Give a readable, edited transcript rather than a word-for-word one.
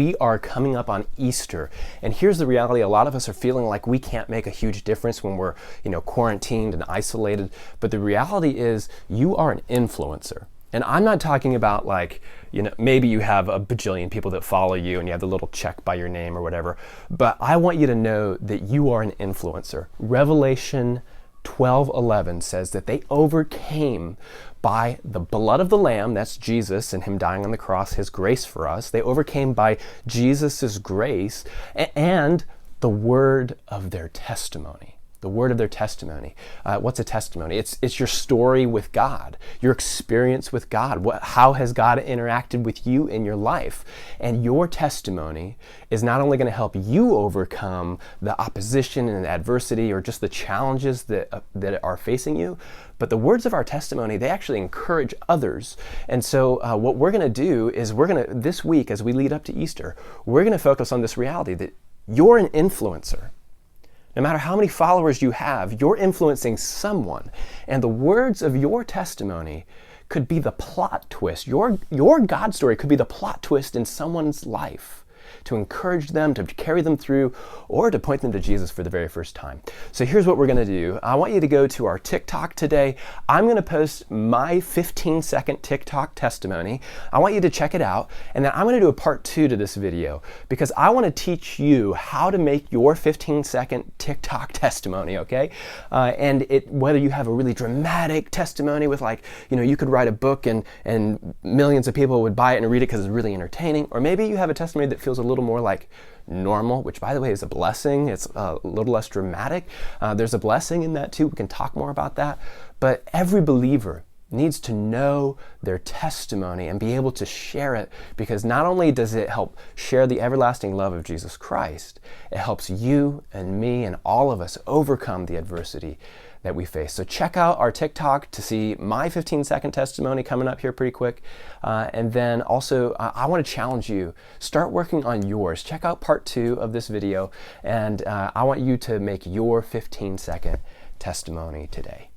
We are coming up on Easter, and here's the reality. A lot of us are feeling like we can't make a huge difference when we're, quarantined and isolated. But the reality is you are an influencer. And I'm not talking about maybe you have a bajillion people that follow you and you have the little check by your name or whatever. But I want you to know that you are an influencer. Revelation 12:11 says that they overcame by the blood of the Lamb, that's Jesus and him dying on the cross, his grace for us. They overcame by Jesus's grace and the word of their testimony. The word of their testimony. What's a testimony? It's your story with God, your experience with God. How has God interacted with you in your life? And your testimony is not only going to help you overcome the opposition and adversity or just the challenges that are facing you, but the words of our testimony, they actually encourage others. And so what we're going to do is this week as we lead up to Easter, we're going to focus on this reality that you're an influencer. No matter how many followers you have, you're influencing someone. And the words of your testimony could be the plot twist. Your God story could be the plot twist in someone's life to encourage them, to carry them through, or to point them to Jesus for the very first time. So here's what we're going to do. I want you to go to our TikTok today. I'm going to post my 15-second TikTok testimony. I want you to check it out, and then I'm going to do a part 2 to this video because I want to teach you how to make your 15-second TikTok testimony, okay? And whether you have a really dramatic testimony with you could write a book and millions of people would buy it and read it because it's really entertaining, or maybe you have a testimony that feels a little more like normal, which by the way is a blessing. It's a little less dramatic. There's a blessing in that too. We can talk more about that. But every believer needs to know their testimony and be able to share it, because not only does it help share the everlasting love of Jesus Christ, it helps you and me and all of us overcome the adversity that we face. So check out our TikTok to see my 15-second testimony coming up here pretty quick. And then also, I want to challenge you, start working on yours. Check out part 2 of this video, and I want you to make your 15-second testimony today.